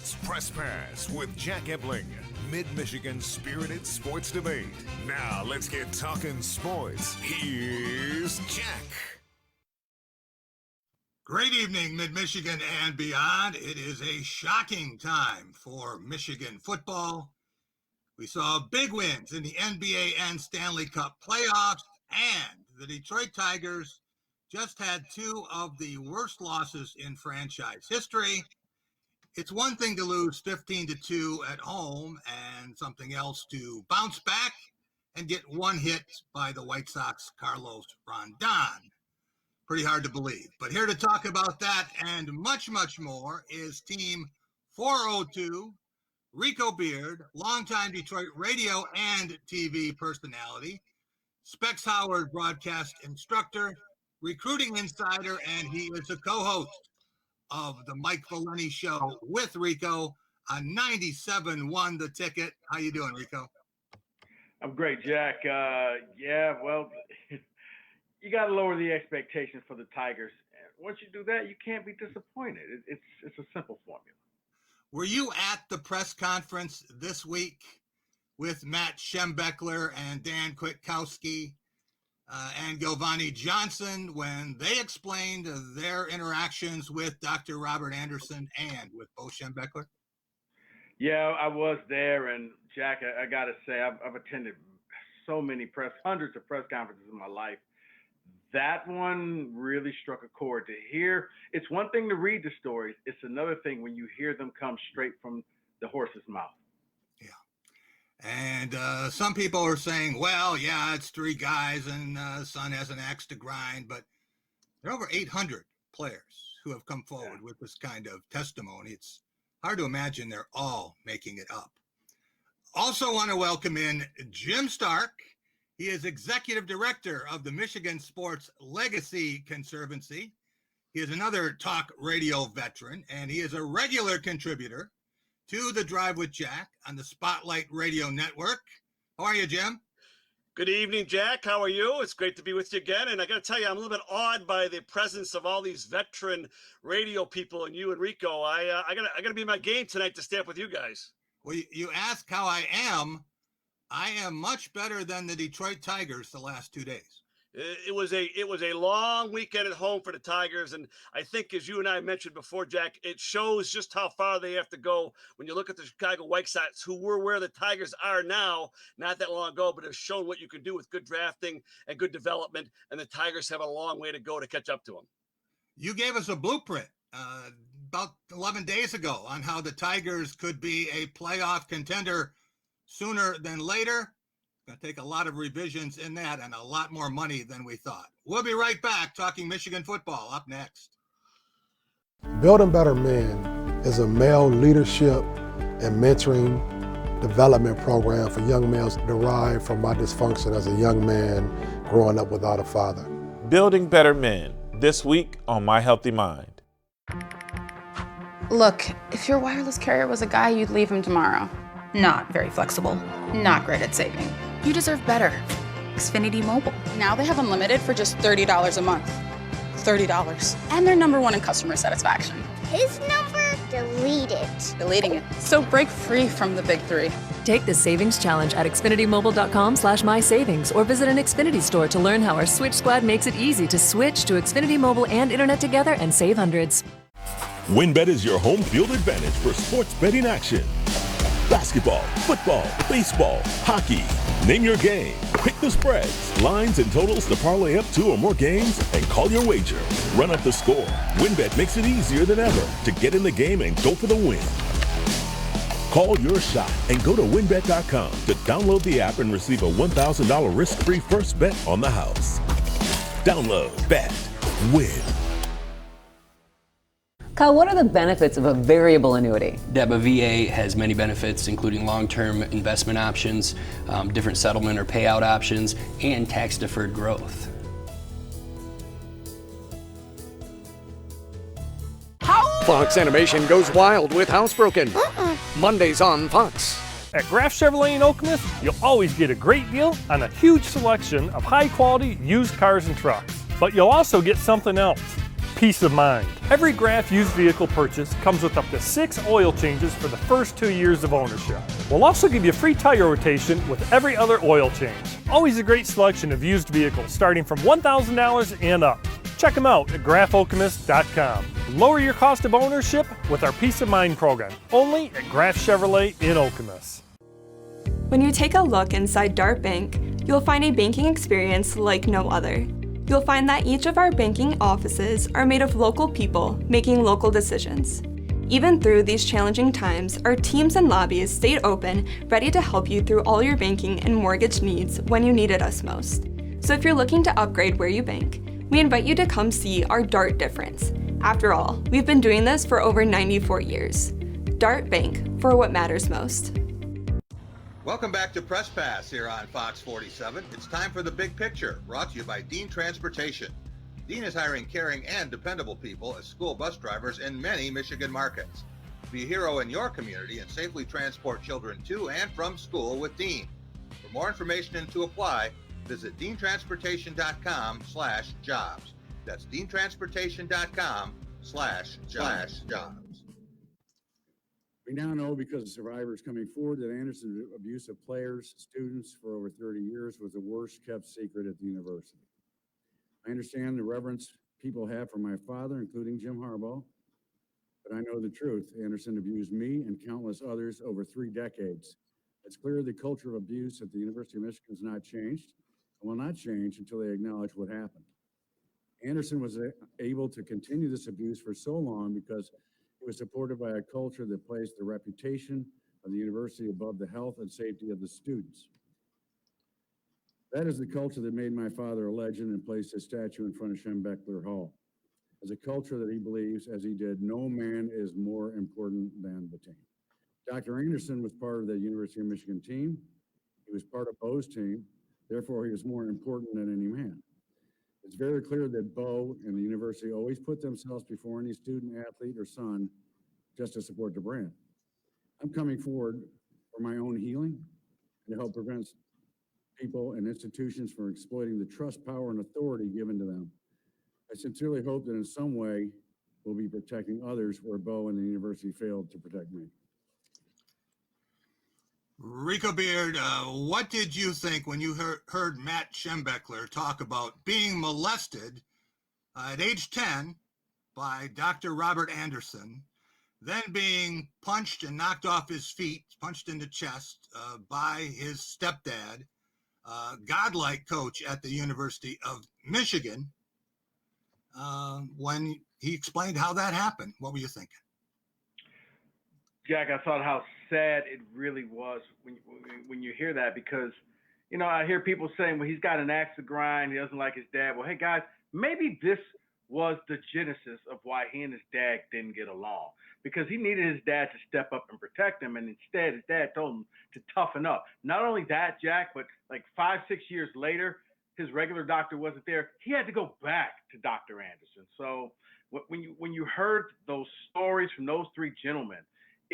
It's Press Pass with Jack Ebling, Mid-Michigan's spirited sports debate. Now let's get talking sports. Here's Jack. Great evening, Mid-Michigan and beyond. It is a shocking time for Michigan football. We saw big wins in the NBA and Stanley Cup playoffs, and the Detroit Tigers just had two of the worst losses in franchise history. It's one thing to lose 15-2 at home and something else to bounce back and get one hit by the White Sox Carlos Rondon. Pretty hard to believe. But here to talk about that and much, much more is Team 402, Rico Beard, longtime Detroit radio and TV personality, Specs Howard broadcast instructor, recruiting insider, and he is a co-host of the Mike Valeni Show with Rico on 97.1 The Ticket. How you doing, Rico? I'm great, Jack. Well, you got to lower the expectations for the Tigers. Once you do that, you can't be disappointed. It's a simple formula. Were you at the press conference this week with Matt Schembechler and Dan Kwiatkowski and Giovanni Johnson when they explained their interactions with Dr. Robert Anderson and with Bo Schembechler? Yeah, I was there, and Jack, I got to say, I've attended so many hundreds of press conferences in my life. That one really struck a chord to hear. It's one thing to read the stories. It's another thing when you hear them come straight from the horse's mouth. And some people are saying, well, yeah, it's three guys and son has an axe to grind, but there are over 800 players who have come forward with this kind of testimony. It's hard to imagine they're all making it up. Also want to welcome in Jim Stark. He is executive director of the Michigan Sports Legacy Conservancy. He is another talk radio veteran, and he is a regular contributor to The Drive with Jack on the Spotlight Radio Network. How are you, Jim? Good evening, Jack. How are you? It's great to be with you again. And I got to tell you, I'm a little bit awed by the presence of all these veteran radio people and you and Rico. I gotta be in my game tonight to stay up with you guys. Well, you ask how I am. I am much better than the Detroit Tigers the last 2 days. It was a long weekend at home for the Tigers, and I think, as you and I mentioned before, Jack, it shows just how far they have to go when you look at the Chicago White Sox, who were where the Tigers are now, not that long ago, but have shown what you can do with good drafting and good development, and the Tigers have a long way to go to catch up to them. You gave us a blueprint about 11 days ago on how the Tigers could be a playoff contender sooner than later. Going to take a lot of revisions in that and a lot more money than we thought. We'll be right back talking Michigan football up next. Building Better Men is a male leadership and mentoring development program for young males derived from my dysfunction as a young man growing up without a father. Building Better Men, this week on My Healthy Mind. Look, if your wireless carrier was a guy, you'd leave him tomorrow. Not very flexible, not great at saving. You deserve better. Xfinity Mobile. Now they have unlimited for just $30 a month. $30. And they're #1 in customer satisfaction. His number? Deleted. Deleting it. So break free from the big three. Take the Savings Challenge at XfinityMobile.com/MySavings or visit an Xfinity store to learn how our Switch Squad makes it easy to switch to Xfinity Mobile and Internet together and save hundreds. WynnBET is your home field advantage for sports betting action. Basketball, football, baseball, hockey. Name your game. Pick the spreads, lines, and totals to parlay up 2 or more games and call your wager. Run up the score. WynnBET makes it easier than ever to get in the game and go for the win. Call your shot and go to WynnBET.com to download the app and receive a $1,000 risk-free first bet on the house. Download, bet, win. Kyle, what are the benefits of a variable annuity? Deb, a VA has many benefits, including long-term investment options, different settlement or payout options, and tax-deferred growth. Fox Animation goes wild with Housebroken. Mondays on Fox. At Graff Chevrolet in Okemos, you'll always get a great deal on a huge selection of high-quality used cars and trucks. But you'll also get something else. peace of mind. Every Graf used vehicle purchase comes with up to 6 oil changes for the first 2 years of ownership. We'll also give you free tire rotation with every other oil change. Always a great selection of used vehicles starting from $1,000 and up. Check them out at grafokemos.com. Lower your cost of ownership with our Peace of Mind program, only at Graf Chevrolet in Okemos. When you take a look inside Dart Bank, you'll find a banking experience like no other. You'll find that each of our banking offices are made of local people making local decisions. Even through these challenging times, our teams and lobbies stayed open, ready to help you through all your banking and mortgage needs when you needed us most. So if you're looking to upgrade where you bank, we invite you to come see our Dart difference. After all, we've been doing this for over 94 years. Dart Bank, for what matters most. Welcome back to Press Pass here on Fox 47. It's time for The Big Picture, brought to you by Dean Transportation. Dean is hiring caring and dependable people as school bus drivers in many Michigan markets. Be a hero in your community and safely transport children to and from school with Dean. For more information and to apply, visit deantransportation.com/jobs. That's deantransportation.com/jobs. We now know, because of survivors coming forward, that Anderson's abuse of players, students for over 30 years was the worst kept secret at the university. I understand the reverence people have for my father, including Jim Harbaugh, but I know the truth. Anderson abused me and countless others over 3 decades. It's clear the culture of abuse at the University of Michigan has not changed and will not change until they acknowledge what happened. Anderson was able to continue this abuse for so long because it was supported by a culture that placed the reputation of the university above the health and safety of the students. That is the culture that made my father a legend and placed his statue in front of Schembechler Hall. As a culture that he believes, as he did, no man is more important than the team. Dr. Anderson was part of the University of Michigan team. He was part of Bo's team. Therefore, he was more important than any man. It's very clear that Bo and the university always put themselves before any student, athlete, or son just to support the brand. I'm coming forward for my own healing and to help prevent people and institutions from exploiting the trust, power, and authority given to them. I sincerely hope that in some way we'll be protecting others where Bo and the university failed to protect me. Rico Beard, what did you think when you heard Matt Schembechler talk about being molested at age 10 by Dr. Robert Anderson, then being punched and knocked off his feet, punched in the chest by his stepdad, godlike coach at the University of Michigan, when he explained how that happened? What were you thinking? Jack, I thought how sad it really was when you hear that, because, you know, I hear people saying, well, he's got an axe to grind, he doesn't like his dad. Well, hey, guys, maybe this was the genesis of why he and his dad didn't get along, because he needed his dad to step up and protect him, and instead his dad told him to toughen up. Not only that, Jack, but like 5-6 years later, his regular doctor wasn't there. He had to go back to Dr. Anderson. So when you heard those stories from those 3 gentlemen,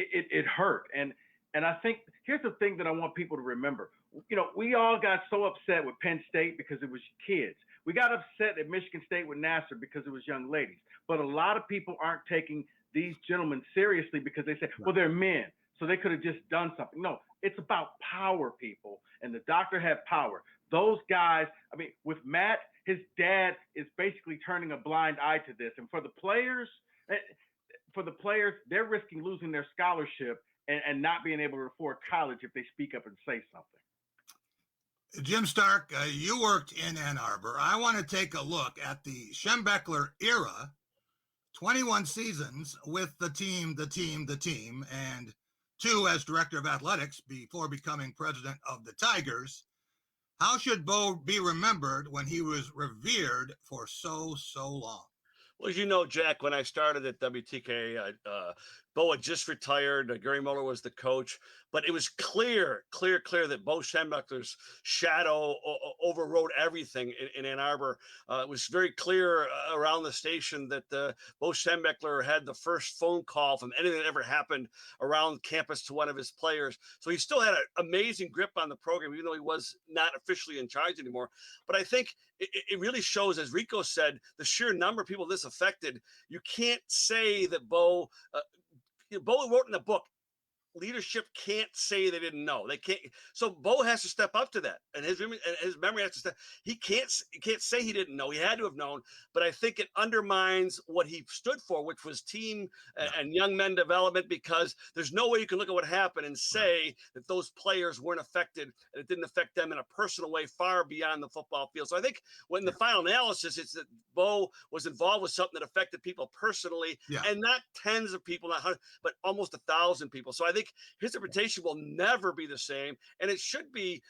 it hurt. And I think here's the thing that I want people to remember. You know, we all got so upset with Penn State because it was kids. We got upset at Michigan State with Nassar because it was young ladies. But a lot of people aren't taking these gentlemen seriously because they say, well, they're men, so they could have just done something. No, it's about power, people. And the doctor had power. Those guys, I mean, with Matt, his dad is basically turning a blind eye to this. And for the players, they're risking losing their scholarship and not being able to afford college if they speak up and say something. Jim Stark, you worked in Ann Arbor. I want to take a look at the Schembechler era, 21 seasons with the team, and 2 as director of athletics before becoming president of the Tigers. How should Bo be remembered when he was revered for so long? Well, as you know, Jack, when I started at WTK, Bo had just retired. Gary Muller was the coach, but it was clear that Bo Schembechler's shadow overrode everything in Ann Arbor. It was very clear around the station that Bo Schembechler had the first phone call from anything that ever happened around campus to one of his players. So he still had an amazing grip on the program, even though he was not officially in charge anymore. But I think it really shows, as Rico said, the sheer number of people this affected. You can't say that Bo wrote in the book, leadership can't say they didn't know. They can't. So Bo has to step up to that, and his memory has to step. He can't say he didn't know. He had to have known. But I think it undermines what he stood for, which was team and young men development. Because there's no way you can look at what happened and say that those players weren't affected and it didn't affect them in a personal way far beyond the football field. So I think when the final analysis, it's that Bo was involved with something that affected people personally, and not tens of people, not hundreds, but almost 1,000 people. So I think his reputation will never be the same, and it should be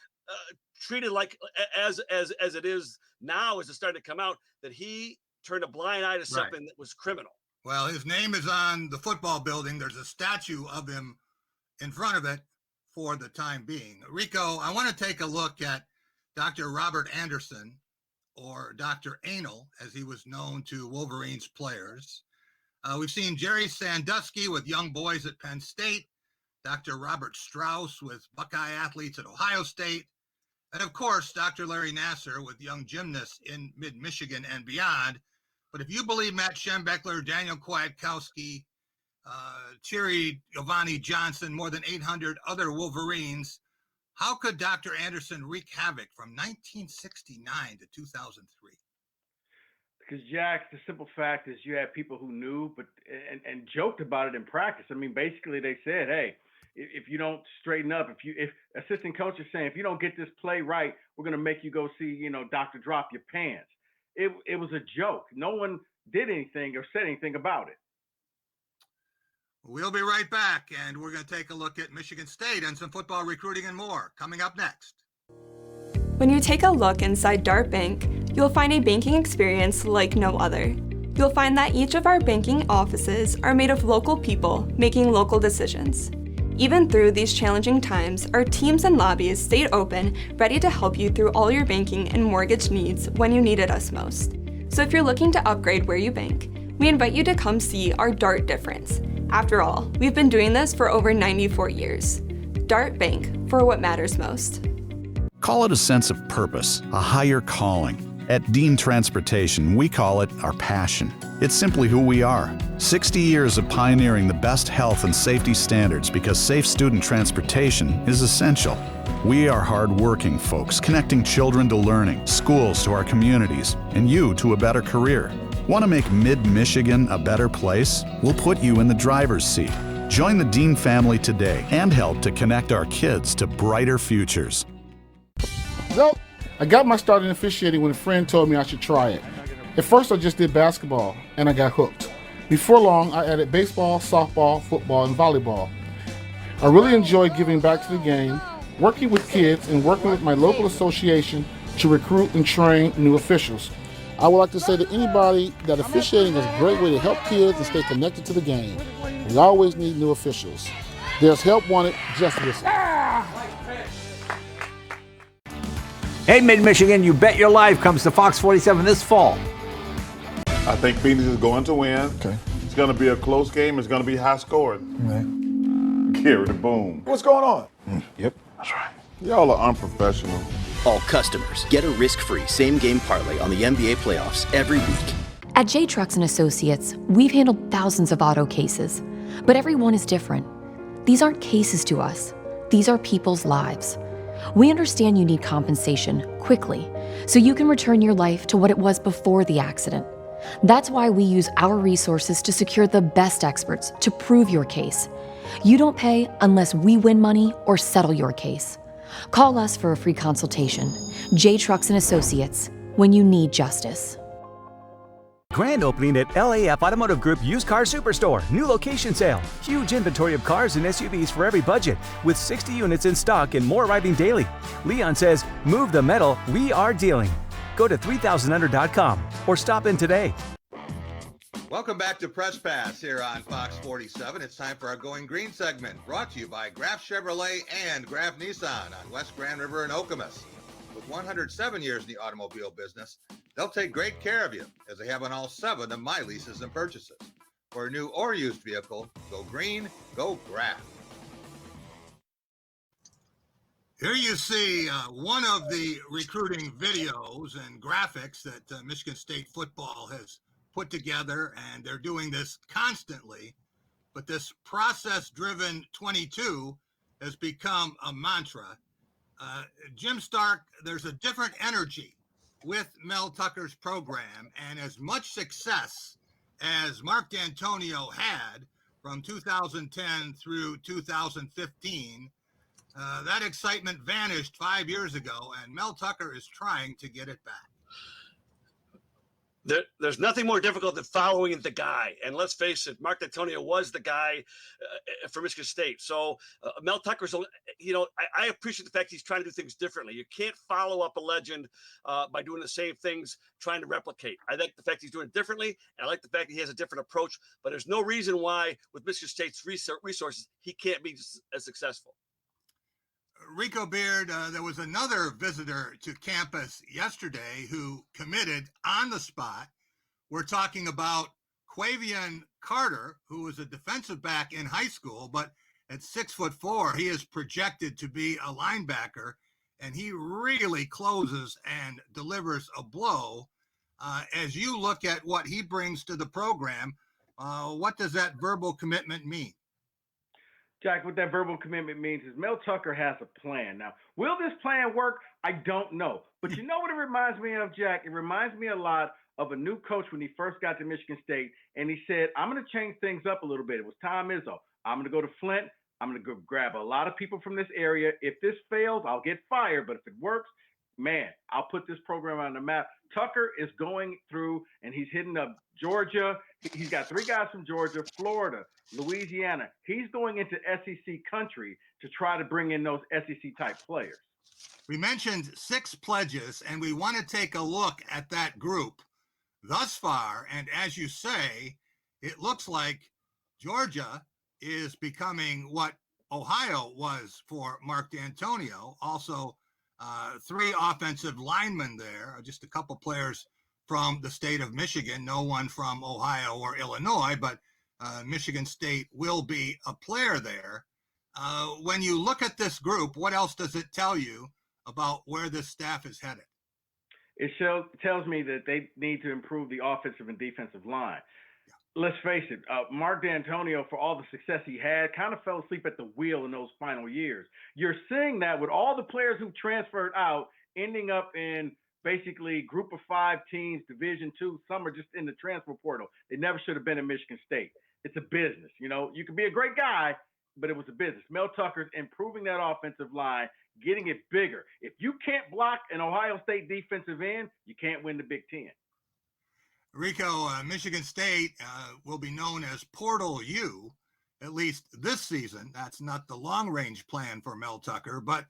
treated like as it is now, as it's starting to come out, that he turned a blind eye to something that was criminal. Well, his name is on the football building. There's a statue of him in front of it for the time being. Rico, I want to take a look at Dr. Robert Anderson, or Dr. Anal, as he was known to Wolverines players. We've seen Jerry Sandusky with young boys at Penn State, Dr. Robert Strauss with Buckeye athletes at Ohio State, and of course, Dr. Larry Nasser with young gymnasts in mid-Michigan and beyond. But if you believe Matt Schembechler, Daniel Kwiatkowski, Thierry Giovanni Johnson, more than 800 other Wolverines, how could Dr. Anderson wreak havoc from 1969 to 2003? Because, Jack, the simple fact is you had people who knew and joked about it in practice. I mean, basically they said, hey, if you don't straighten up, if assistant coach is saying, if you don't get this play right, we're going to make you go see, Dr. Drop Your Pants. It was a joke. No one did anything or said anything about it. We'll be right back, and we're going to take a look at Michigan State and some football recruiting and more coming up next. When you take a look inside Dart Bank, you'll find a banking experience like no other. You'll find that each of our banking offices are made of local people making local decisions. Even through these challenging times, our teams and lobbies stayed open, ready to help you through all your banking and mortgage needs when you needed us most. So if you're looking to upgrade where you bank, we invite you to come see our Dart difference. After all, we've been doing this for over 94 years. Dart Bank, for what matters most. Call it a sense of purpose, a higher calling. At Dean Transportation, we call it our passion. It's simply who we are. 60 years of pioneering the best health and safety standards because safe student transportation is essential. We are hard-working folks, connecting children to learning, schools to our communities, and you to a better career. Want to make mid-Michigan a better place? We'll put you in the driver's seat. Join the Dean family today and help to connect our kids to brighter futures. So, I got my start in officiating when a friend told me I should try it. At first I just did basketball, and I got hooked. Before long, I added baseball, softball, football, and volleyball. I really enjoyed giving back to the game, working with kids, and working with my local association to recruit and train new officials. I would like to say to anybody that officiating is a great way to help kids and stay connected to the game. We always need new officials. There's help wanted, just listen. Hey, Mid-Michigan, You Bet Your Life comes to Fox 47 this fall. I think Phoenix is going to win. Okay. It's going to be a close game. It's going to be high scored. Okay. Carry the boom. What's going on? Yep, that's right. Y'all are unprofessional. All customers get a risk-free same-game parlay on the NBA playoffs every week. At J Trucks and Associates, we've handled thousands of auto cases, but every one is different. These aren't cases to us. These are people's lives. We understand you need compensation quickly, so you can return your life to what it was before the accident. That's why we use our resources to secure the best experts to prove your case. You don't pay unless we win money or settle your case. Call us for a free consultation. J Trucks and Associates, when you need justice. Grand opening at LAF Automotive Group Used Car Superstore. New location sale. Huge inventory of cars and SUVs for every budget, with 60 units in stock and more arriving daily. Leon says, move the metal, we are dealing. Go to 3000under.com or stop in today. Welcome back to Press Pass here on Fox 47. It's time for our Going Green segment, brought to you by Graf Chevrolet and Graf Nissan on West Grand River in Okemos. With 107 years in the automobile business, they'll take great care of you, as they have on all 7 of my leases and purchases. For a new or used vehicle, go green, go Graf. Here you see one of the recruiting videos and graphics that Michigan State football has put together, and they're doing this constantly. But this process-driven 22 has become a mantra. Jim Stark, there's a different energy with Mel Tucker's program, and as much success as Mark D'Antonio had from 2010 through 2015, that excitement vanished 5 years ago, and Mel Tucker is trying to get it back. There's nothing more difficult than following the guy. And let's face it, Mark D'Antonio was the guy for Michigan State. So Mel Tucker's, I appreciate the fact he's trying to do things differently. You can't follow up a legend by doing the same things, trying to replicate. I like the fact he's doing it differently, and I like the fact that he has a different approach. But there's no reason why, with Michigan State's resources, he can't be as successful. Rico Beard, there was another visitor to campus yesterday who committed on the spot. We're talking about Quavian Carter, who was a defensive back in high school, but at 6'4", he is projected to be a linebacker, and he really closes and delivers a blow. As you look at what he brings to the program, what does that verbal commitment mean? Jack, what that verbal commitment means is Mel Tucker has a plan. Now, will this plan work? I don't know. But you know what it reminds me of, Jack? It reminds me a lot of a new coach when he first got to Michigan State, and he said, I'm going to change things up a little bit. It was Tom Izzo. I'm going to go to Flint. I'm going to go grab a lot of people from this area. If this fails, I'll get fired. But if it works, man, I'll put this program on the map. Tucker is going through, and he's hitting up Georgia. He's got 3 guys from Georgia, Florida, Louisiana. He's going into SEC country to try to bring in those SEC-type players. We mentioned 6 pledges, and we want to take a look at that group thus far. And as you say, it looks like Georgia is becoming what Ohio was for Mark D'Antonio. Also, 3 offensive linemen there, just a couple players from the state of Michigan, no one from Ohio or Illinois, but Michigan State will be a player there. When you look at this group, what else does it tell you about where this staff is headed? It tells me that they need to improve the offensive and defensive line. Let's face it, Mark D'Antonio, for all the success he had, kind of fell asleep at the wheel in those final years. You're seeing that with all the players who transferred out, ending up in basically group of 5 teams, Division II. Some are just in the transfer portal. They never should have been in Michigan State. It's a business. You can be a great guy, but it was a business. Mel Tucker's improving that offensive line, getting it bigger. If you can't block an Ohio State defensive end, you can't win the Big Ten. Rico, Michigan State will be known as Portal U, at least this season. That's not the long-range plan for Mel Tucker, but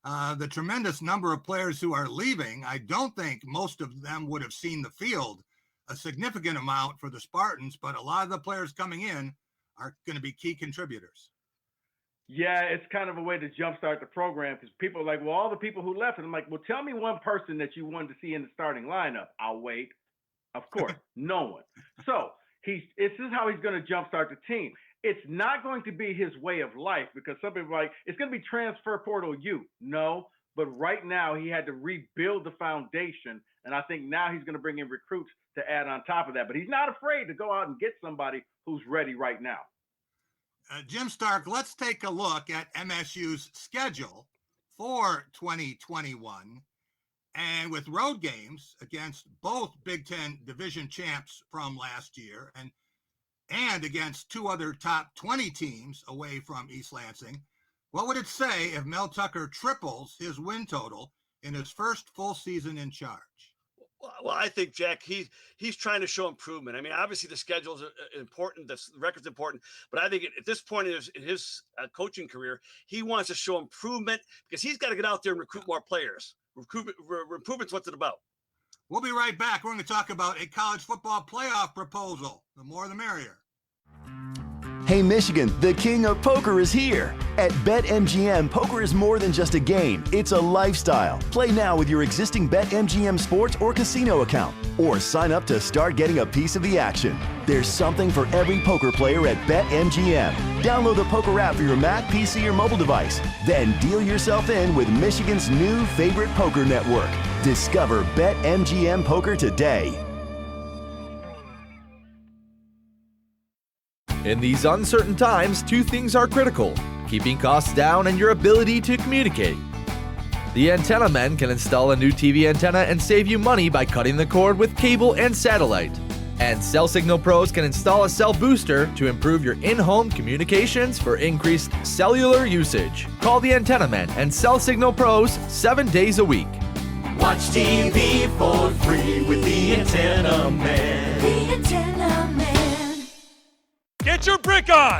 the tremendous number of players who are leaving, I don't think most of them would have seen the field a significant amount for the Spartans, but a lot of the players coming in are going to be key contributors. Yeah, it's kind of a way to jumpstart the program because people are like, well, all the people who left, and I'm like, well, tell me one person that you wanted to see in the starting lineup. I'll wait. Of course, no one. So this is how he's going to jumpstart the team. It's not going to be his way of life because some people are like, it's going to be transfer portal U. No, but right now he had to rebuild the foundation, and I think now he's going to bring in recruits to add on top of that. But he's not afraid to go out and get somebody who's ready right now. Jim Stark, let's take a look at MSU's schedule for 2021. And with road games against both Big Ten division champs from last year and against 2 other top 20 teams away from East Lansing, what would it say if Mel Tucker triples his win total in his first full season in charge? Well, I think, Jack, he's trying to show improvement. I mean, obviously the schedule's important, the record's important, but I think at this point in his coaching career, he wants to show improvement because he's got to get out there and recruit more players. Improvement's what's it about. We'll be right back. We're going to talk about a college football playoff proposal. The more the merrier. Hey Michigan, the king of poker is here. At BetMGM, poker is more than just a game, it's a lifestyle. Play now with your existing BetMGM sports or casino account, or sign up to start getting a piece of the action. There's something for every poker player at BetMGM. Download the poker app for your Mac, PC, or mobile device. Then deal yourself in with Michigan's new favorite poker network. Discover BetMGM Poker today. In these uncertain times, two things are critical: keeping costs down and your ability to communicate. The Antenna Men can install a new TV antenna and save you money by cutting the cord with cable and satellite. And Cell Signal Pros can install a cell booster to improve your in-home communications for increased cellular usage. Call the Antenna Men and Cell Signal Pros 7 days a week. Watch TV for free with the Antenna Man. The Antenna Man. Get your brick on!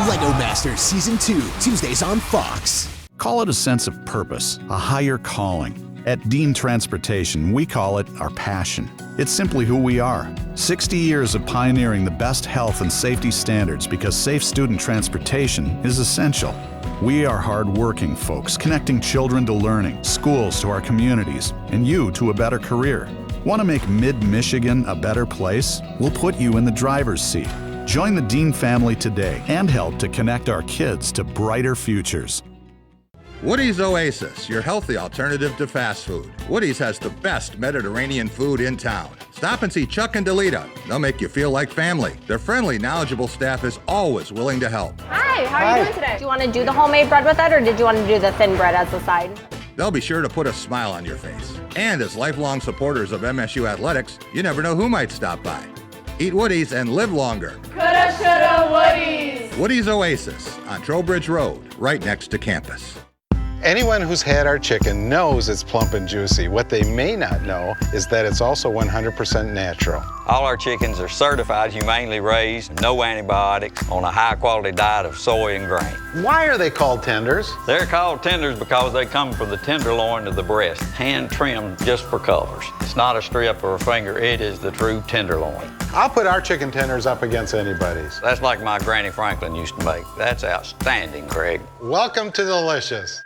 Lego Masters Season 2, Tuesdays on Fox. Call it a sense of purpose, a higher calling. At Dean Transportation, we call it our passion. It's simply who we are. 60 years of pioneering the best health and safety standards because safe student transportation is essential. We are hard-working folks, connecting children to learning, schools to our communities, and you to a better career. Want to make Mid-Michigan a better place? We'll put you in the driver's seat. Join the Dean family today and help to connect our kids to brighter futures. Woody's Oasis, your healthy alternative to fast food. Woody's has the best Mediterranean food in town. Stop and see Chuck and Delita. They'll make you feel like family. Their friendly, knowledgeable staff is always willing to help. Hi, how are you doing today? Do you want to do the homemade bread with it, or did you want to do the thin bread as the side? They'll be sure to put a smile on your face. And as lifelong supporters of MSU athletics, you never know who might stop by. Eat Woody's and live longer. Coulda, shoulda, Woody's. Woody's Oasis on Trowbridge Road, right next to campus. Anyone who's had our chicken knows it's plump and juicy. What they may not know is that it's also 100% natural. All our chickens are certified, humanely raised, no antibiotics, on a high-quality diet of soy and grain. Why are they called tenders? They're called tenders because they come from the tenderloin to the breast, hand-trimmed just for colors. It's not a strip or a finger, it is the true tenderloin. I'll put our chicken tenders up against anybody's. That's like my Granny Franklin used to make. That's outstanding, Craig. Welcome to Delicious.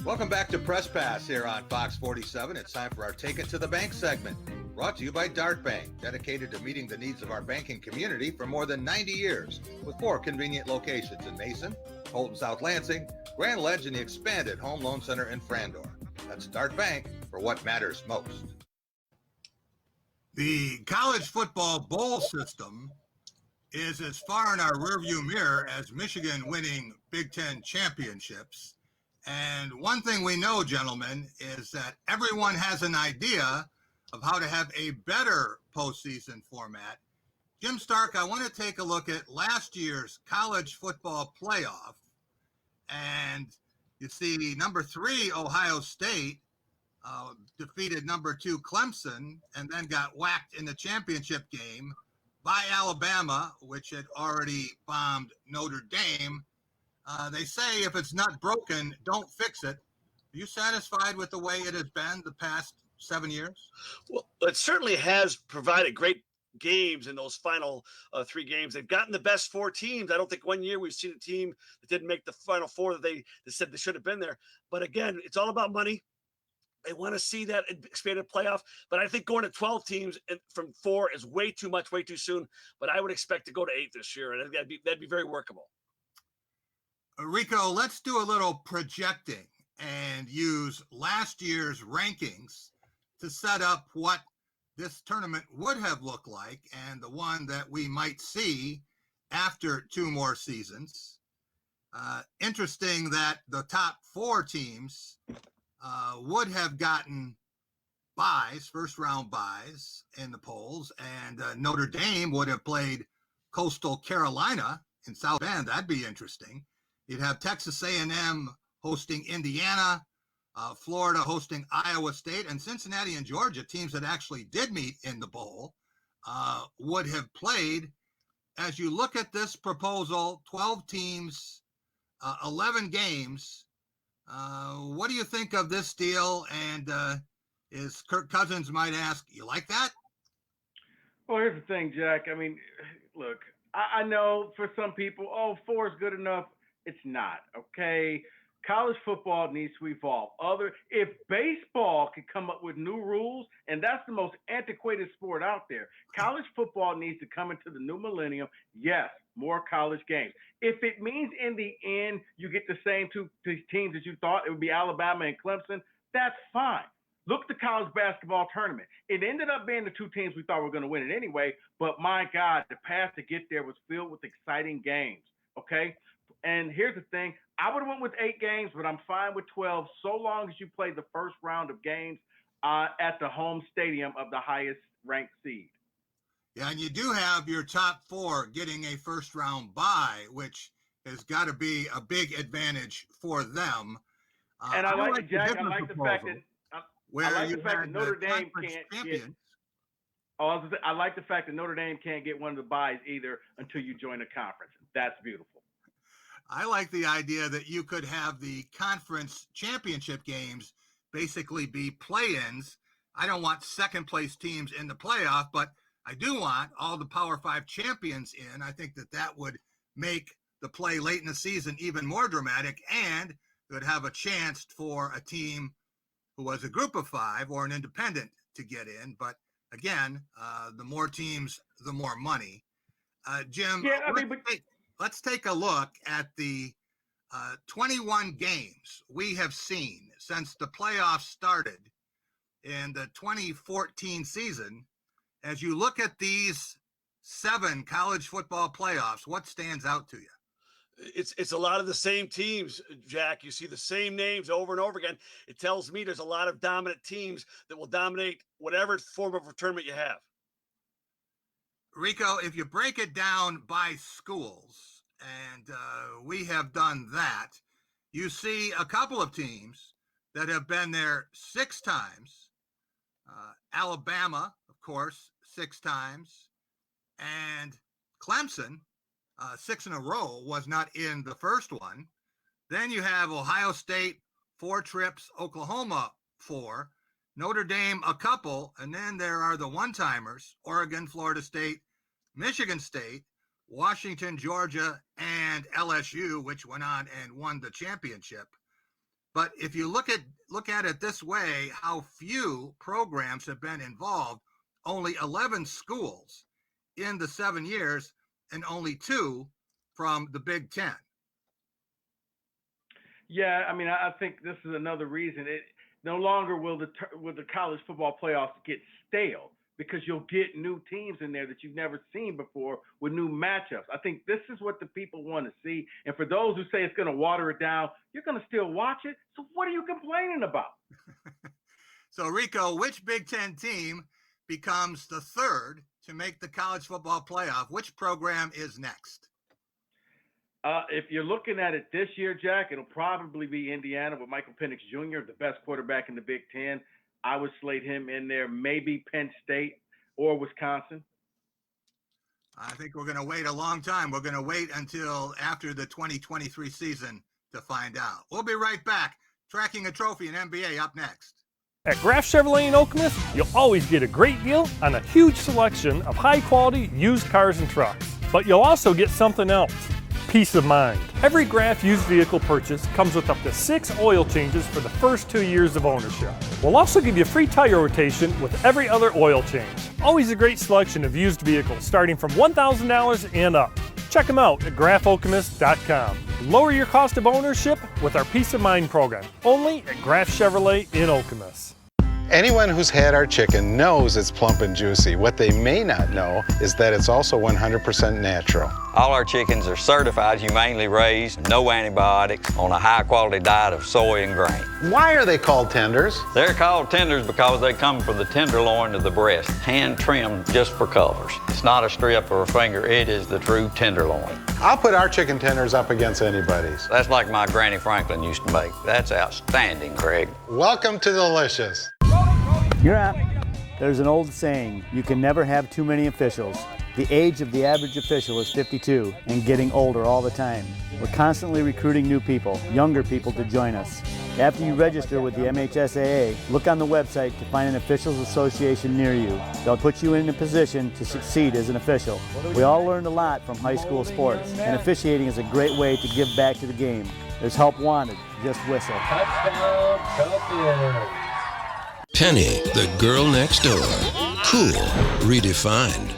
Welcome back to Press Pass here on Fox 47. It's time for our Take It to the Bank segment, brought to you by Dart Bank, dedicated to meeting the needs of our banking community for more than 90 years, with 4 convenient locations in Mason, Holton South Lansing, Grand Ledge, and the expanded Home Loan Center in Frandor. That's Dart Bank for what matters most. The college football bowl system is as far in our rearview mirror as Michigan winning Big Ten championships. And one thing we know, gentlemen, is that everyone has an idea of how to have a better postseason format. Jim Stark, I want to take a look at last year's college football playoff. And you see number 3, Ohio State, defeated number 2, Clemson, and then got whacked in the championship game by Alabama, which had already bombed Notre Dame. They say if it's not broken, don't fix it. Are you satisfied with the way it has been the past 7 years? Well, it certainly has provided great games in those final 3 games. They've gotten the best 4 teams. I don't think one year we've seen a team that didn't make the final 4 that they said they should have been there. But again, it's all about money. They want to see that expanded playoff. But I think going to 12 teams from 4 is way too much, way too soon. But I would expect to go to 8 this year, and that'd be very workable. Rico, let's do a little projecting and use last year's rankings to set up what this tournament would have looked like and the one that we might see after 2 more seasons. Interesting that the top 4 teams would have gotten buys, first-round buys in the polls, and Notre Dame would have played Coastal Carolina in South Bend. That'd be interesting. You'd have Texas A&M hosting Indiana, Florida hosting Iowa State, and Cincinnati and Georgia, teams that actually did meet in the bowl, would have played. As you look at this proposal, 12 teams, 11 games, what do you think of this deal? And is Kirk Cousins might ask, you like that? Well, here's the thing, Jack. I mean, look, I know for some people, 4 is good enough. It's not, okay? College football needs to evolve. If baseball could come up with new rules, and that's the most antiquated sport out there, college football needs to come into the new millennium. Yes, more college games. If it means in the end you get the same 2 teams that you thought, it would be Alabama and Clemson, that's fine. Look at the college basketball tournament. It ended up being the two teams we thought were going to win it anyway, but my God, the path to get there was filled with exciting games, okay? And here's the thing. I would have went with 8 games, but I'm fine with 12 so long as you play the first round of games at the home stadium of the highest ranked seed. Yeah, and you do have your top 4 getting a first-round bye, which has got to be a big advantage for them. And I like Jack. I like the fact that Notre Dame can't get. I like the fact that Notre Dame can't get one of the byes either until you join a conference. That's beautiful. I like the idea that you could have the conference championship games basically be play-ins. I don't want second-place teams in the playoff, but I do want all the Power 5 champions in. I think that would make the play late in the season even more dramatic, and it would have a chance for a team who was a group of 5 or an independent to get in. But again, the more teams, the more money. Jim, let's take a look at the 21 games we have seen since the playoffs started in the 2014 season. As you look at these 7 college football playoffs, what stands out to you? It's a lot of the same teams, Jack. You see the same names over and over again. It tells me there's a lot of dominant teams that will dominate whatever form of tournament you have. Rico, if you break it down by schools, and we have done that, you see a couple of teams that have been there 6 times. Alabama, of course, 6 times. And Clemson, 6 in a row, was not in the first one. Then you have Ohio State, 4 trips, Oklahoma, 4, Notre Dame, a couple, and then there are the one-timers, Oregon, Florida State, Michigan State, Washington, Georgia, and LSU, which went on and won the championship. But if you look at it this way, how few programs have been involved, only 11 schools in the 7 years, and only 2 from the Big Ten. Yeah, I mean, I think this is another reason. It no longer will the college football playoffs get stale, because you'll get new teams in there that you've never seen before with new matchups. I think this is what the people want to see. And for those who say it's going to water it down, you're going to still watch it. So what are you complaining about? So, Rico, which Big Ten team becomes the 3rd to make the college football playoff? Which program is next? If you're looking at it this year, Jack, it'll probably be Indiana with Michael Penix Jr., the best quarterback in the Big Ten. I would slate him in there, maybe Penn State or Wisconsin. I think we're going to wait a long time. We're going to wait until after the 2023 season to find out. We'll be right back. Tracking a Trophy in NBA up next. At Graff Chevrolet in Okemos, you'll always get a great deal on a huge selection of high-quality used cars and trucks. But you'll also get something else: peace of mind. Every Graff used vehicle purchase comes with up to 6 oil changes for the first 2 years of ownership. We'll also give you free tire rotation with every other oil change. Always a great selection of used vehicles starting from $1,000 and up. Check them out at graffokemos.com. Lower your cost of ownership with our Peace of Mind program, only at Graff Chevrolet in Okemos. Anyone who's had our chicken knows it's plump and juicy. What they may not know is that it's also 100% natural. All our chickens are certified, humanely raised, no antibiotics, on a high-quality diet of soy and grain. Why are they called tenders? They're called tenders because they come from the tenderloin of the breast, hand-trimmed just for colors. It's not a strip or a finger, it is the true tenderloin. I'll put our chicken tenders up against anybody's. That's like my Granny Franklin used to make. That's outstanding, Craig. Welcome to Delicious. You're up. There's an old saying, you can never have too many officials. The age of the average official is 52 and getting older all the time. We're constantly recruiting new people, younger people to join us. After you register with the MHSAA, look on the website to find an officials association near you. They'll put you in a position to succeed as an official. We all learned a lot from high school sports, and officiating is a great way to give back to the game. There's help wanted, just whistle. Touchdown, Champions! Penny, the girl next door. Cool, redefined.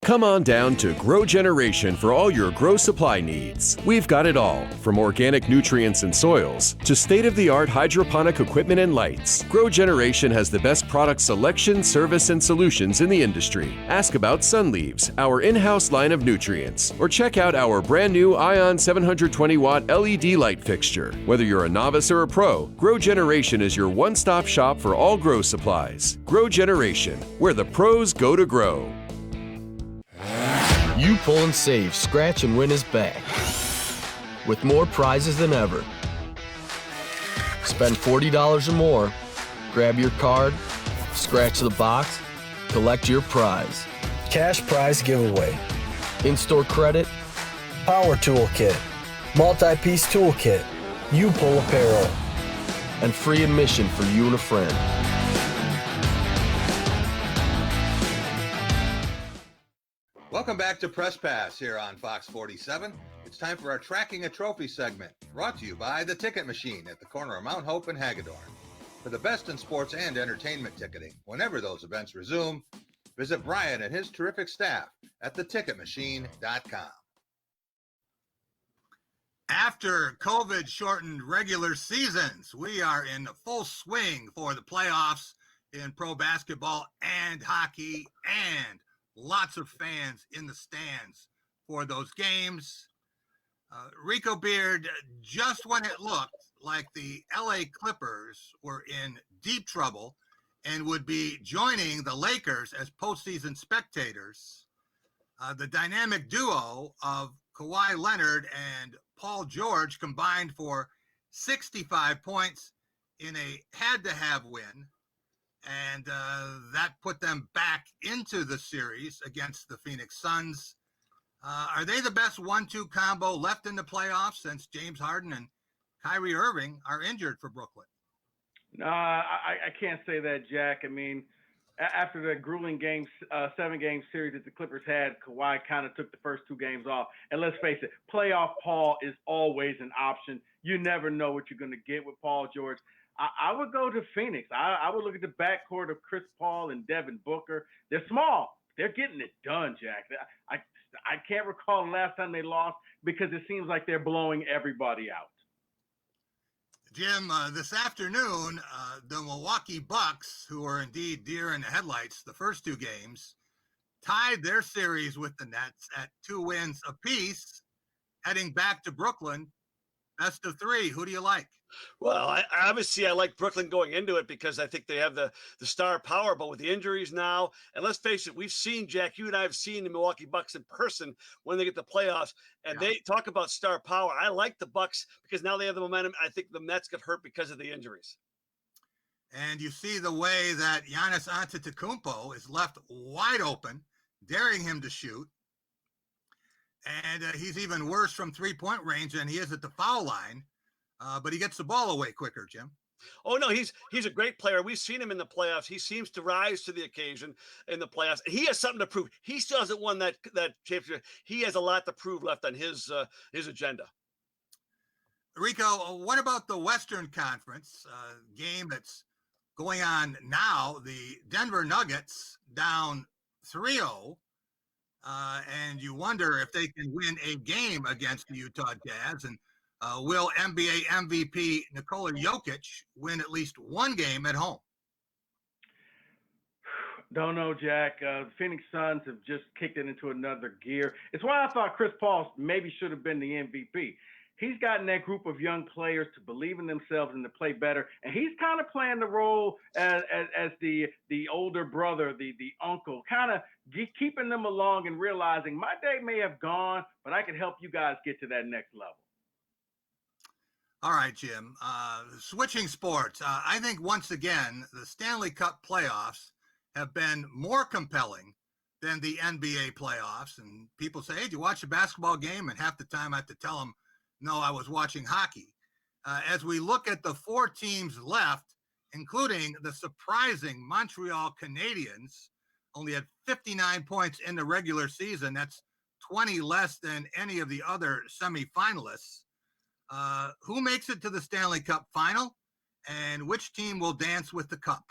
Come on down to Grow Generation for all your grow supply needs. We've got it all, from organic nutrients and soils to state-of-the-art hydroponic equipment and lights. Grow Generation has the best product selection, service, and solutions in the industry. Ask about Sun Leaves, our in-house line of nutrients, or check out our brand new Ion 720-watt LED light fixture. Whether you're a novice or a pro, Grow Generation is your one-stop shop for all grow supplies. Grow Generation, where the pros go to grow. You Pull and Save Scratch and Win is back with more prizes than ever. Spend $40 or more, grab your card, scratch the box, collect your prize. Cash prize giveaway, In-store credit, power tool kit, multi-piece tool kit, You Pull apparel, and free admission for you and a friend. Welcome back to Press Pass here on Fox 47. It's time for our Tracking a Trophy segment, brought to you by The Ticket Machine at the corner of Mount Hope and Hagedorn. For the best in sports and entertainment ticketing, whenever those events resume, visit Brian and his terrific staff at theticketmachine.com. After COVID-shortened regular seasons, we are in full swing for the playoffs in pro basketball and hockey, and lots of fans in the stands for those games. Rico Beard, just when it looked like the LA Clippers were in deep trouble and would be joining the Lakers as postseason spectators, the dynamic duo of Kawhi Leonard and Paul George combined for 65 points in a had-to-have win. And that put them back into the series against the Phoenix Suns. Are they the best 1-2 combo left in the playoffs since James Harden and Kyrie Irving are injured for Brooklyn? No, I can't say that, Jack. I mean, after the grueling 7-game series that the Clippers had, Kawhi kind of took the first 2 games off. And let's face it, playoff Paul is always an option. You never know what you're going to get with Paul George. I would go to Phoenix. I would look at the backcourt of Chris Paul and Devin Booker. They're small. They're getting it done, Jack. I can't recall the last time they lost because it seems like they're blowing everybody out. Jim, this afternoon, the Milwaukee Bucks, who are indeed deer in the headlights the first 2 games, tied their series with the Nets at 2 wins apiece, heading back to Brooklyn. Best of 3. Who do you like? Well, I like Brooklyn going into it because I think they have the star power, but with the injuries now, and let's face it, we've seen, Jack, you and I have seen the Milwaukee Bucks in person when they get the playoffs, and they talk about star power. I like the Bucks because now they have the momentum. I think the Nets get hurt because of the injuries. And you see the way that Giannis Antetokounmpo is left wide open, daring him to shoot. And he's even worse from 3-point range than he is at the foul line. But he gets the ball away quicker, Jim. Oh, no, he's a great player. We've seen him in the playoffs. He seems to rise to the occasion in the playoffs. He has something to prove. He still hasn't won that championship. He has a lot to prove left on his agenda. Rico, what about the Western Conference game that's going on now? The Denver Nuggets down 3-0. And you wonder if they can win a game against the Utah Jazz. And will NBA MVP Nikola Jokic win at least 1 game at home? Don't know, Jack. The Phoenix Suns have just kicked it into another gear. It's why I thought Chris Paul maybe should have been the MVP. He's gotten that group of young players to believe in themselves and to play better. And he's kind of playing the role as the older brother, the uncle, kind of keeping them along and realizing my day may have gone, but I can help you guys get to that next level. All right, Jim. Switching sports, I think once again, the Stanley Cup playoffs have been more compelling than the NBA playoffs. And people say, hey, did you watch a basketball game? And half the time I have to tell them, no, I was watching hockey. As we look at the 4 teams left, including the surprising Montreal Canadiens, only had 59 points in the regular season. That's 20 less than any of the other semifinalists. Who makes it to the Stanley Cup final, and which team will dance with the cup?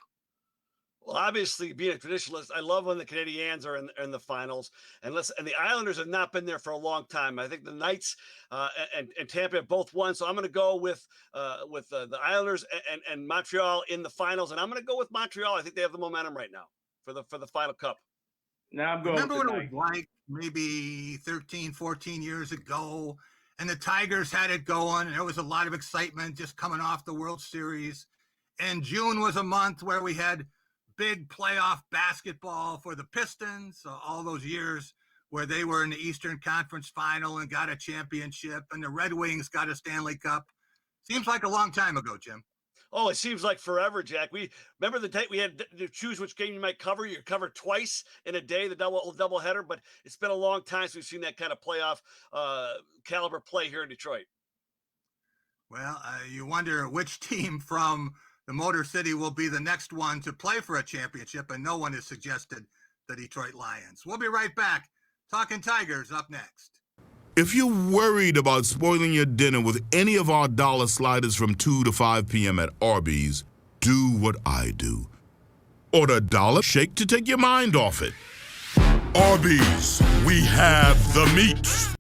Well, obviously, being a traditionalist, I love when the Canadiens are in the finals, and the Islanders have not been there for a long time. I think the Knights and Tampa have both won, so I'm going to go with the Islanders and Montreal in the finals, and I'm going to go with Montreal. I think they have the momentum right now for the final cup. Now I'm going Remember with what the it was like maybe 13, 14 years ago, and the Tigers had it going, and there was a lot of excitement just coming off the World Series. And June was a month where we had big playoff basketball for the Pistons, all those years where they were in the Eastern Conference Final and got a championship, and the Red Wings got a Stanley Cup. Seems like a long time ago, Jim. Oh, it seems like forever, Jack. We remember the day we had to choose which game you might cover. You covered twice in a day, the double header, but it's been a long time since we've seen that kind of playoff caliber play here in Detroit. Well, you wonder which team from the Motor City will be the next one to play for a championship, and no one has suggested the Detroit Lions. We'll be right back. Talking Tigers up next. If you're worried about spoiling your dinner with any of our dollar sliders from 2 to 5 p.m. at Arby's, do what I do. Order a dollar shake to take your mind off it. Arby's, we have the meats.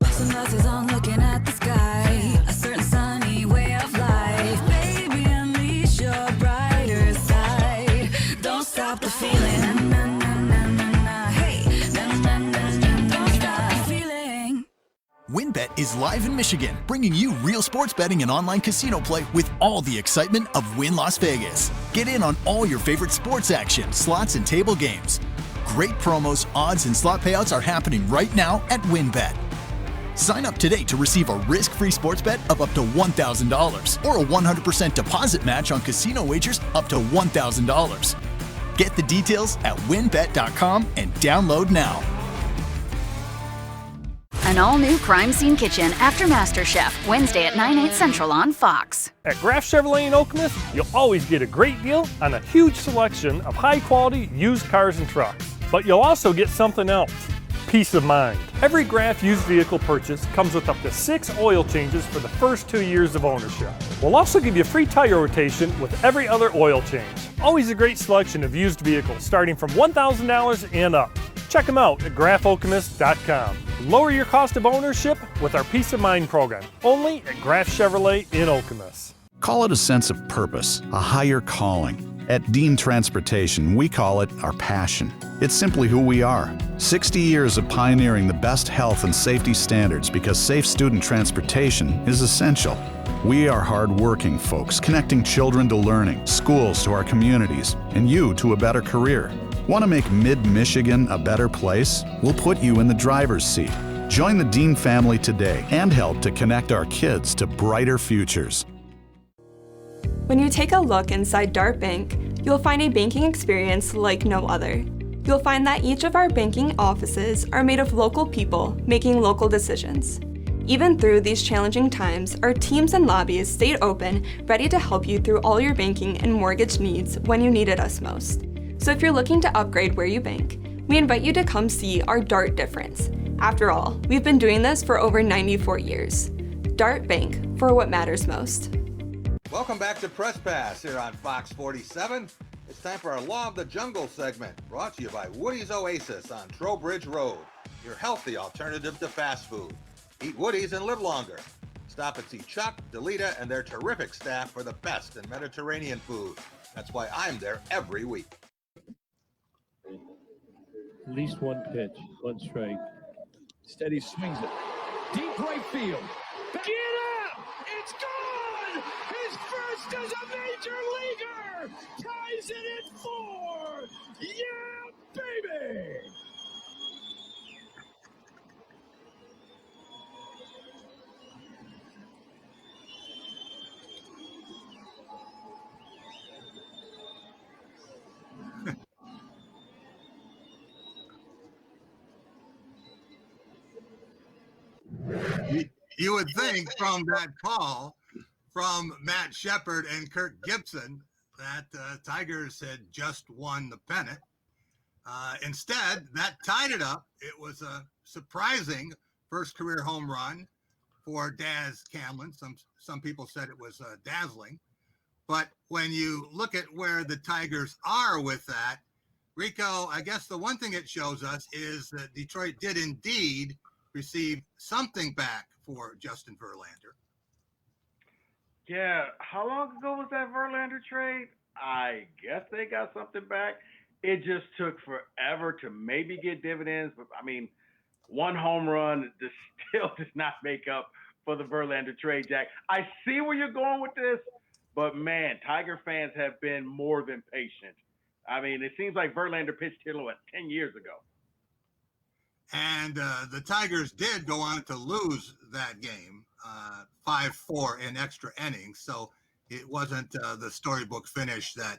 On looking at the sky, a certain sunny way of life. Baby, unleash your brighter side. Don't stop the feeling. WynnBET is live in Michigan, bringing you real sports betting and online casino play with all the excitement of Wynn Las Vegas. Get in on all your favorite sports action, slots, and table games. Great promos, odds, and slot payouts are happening right now at WynnBET. Sign up today to receive a risk-free sports bet of up to $1,000 or a 100% deposit match on casino wagers up to $1,000. Get the details at wynnbet.com and download now. An all-new crime scene kitchen after MasterChef, Wednesday at 9, 8 Central on Fox. At Graf Chevrolet in Okemos, you'll always get a great deal on a huge selection of high-quality used cars and trucks. But you'll also get something else, peace of mind. Every Graf used vehicle purchase comes with up to 6 oil changes for the first 2 years of ownership. We'll also give you a free tire rotation with every other oil change. Always a great selection of used vehicles starting from $1,000 and up. Check them out at grafokemos.com. Lower your cost of ownership with our Peace of Mind program, only at Graf Chevrolet in Okemos. Call it a sense of purpose, a higher calling. At Dean Transportation, we call it our passion. It's simply who we are. 60 years of pioneering the best health and safety standards because safe student transportation is essential. We are hard-working folks, connecting children to learning, schools to our communities, and you to a better career. Want to make mid-Michigan a better place? We'll put you in the driver's seat. Join the Dean family today and help to connect our kids to brighter futures. When you take a look inside Dart Bank, you'll find a banking experience like no other. You'll find that each of our banking offices are made of local people making local decisions. Even through these challenging times, our teams and lobbies stayed open, ready to help you through all your banking and mortgage needs when you needed us most. So if you're looking to upgrade where you bank, we invite you to come see our Dart difference. After all, we've been doing this for over 94 years. Dart Bank, for what matters most. Welcome back to Press Pass here on Fox 47. It's time for our Law of the Jungle segment, brought to you by Woody's Oasis on Trowbridge Road, your healthy alternative to fast food. Eat Woody's and live longer. Stop and see Chuck, Delita, and their terrific staff for the best in Mediterranean food. That's why I'm there every week. At least one pitch, one strike. Steady swings it. Deep right field. Get up! It's gone! His first as a major leaguer! Ties it at 4! Yeah, baby! You would think from that call from Matt Shepard and Kirk Gibson that Tigers had just won the pennant. Instead, that tied it up. It was a surprising first career home run for Daz Camlin. Some people said it was dazzling. But when you look at where the Tigers are with that, Rico, I guess the one thing it shows us is that Detroit did indeed receive something back for Justin Verlander. Yeah, how long ago was that Verlander trade? I guess they got something back. It just took forever to maybe get dividends, but I mean, one home run still does not make up for the Verlander trade, Jack. I see where you're going with this, but man, Tiger fans have been more than patient. I mean, it seems like Verlander pitched here 10 years ago. And the Tigers did go on to lose that game, 5-4 in extra innings. So it wasn't the storybook finish that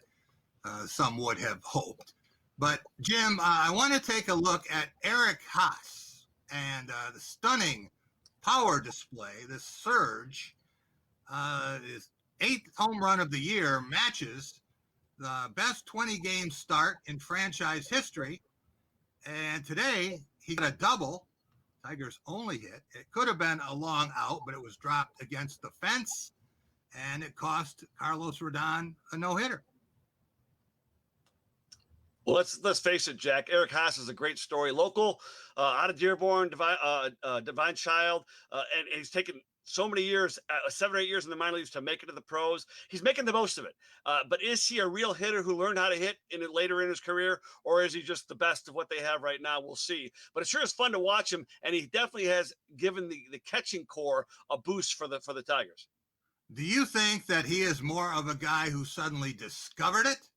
some would have hoped. But, Jim, I want to take a look at Eric Haas and the stunning power display, this surge. His 8th home run of the year matches the best 20-game start in franchise history. And today, he got a double. Tigers only hit. It could have been a long out, but it was dropped against the fence, and it cost Carlos Rodon a no-hitter. Well, let's face it, Jack. Eric Haas is a great story. Local, out of Dearborn, divine child, and he's taken so many years, 7 or 8 years in the minor leagues to make it to the pros. He's making the most of it. But is he a real hitter who learned how to hit later in his career, or is he just the best of what they have right now? We'll see. But it sure is fun to watch him, and he definitely has given the catching core a boost for the Tigers. Do you think that he is more of a guy who suddenly discovered it,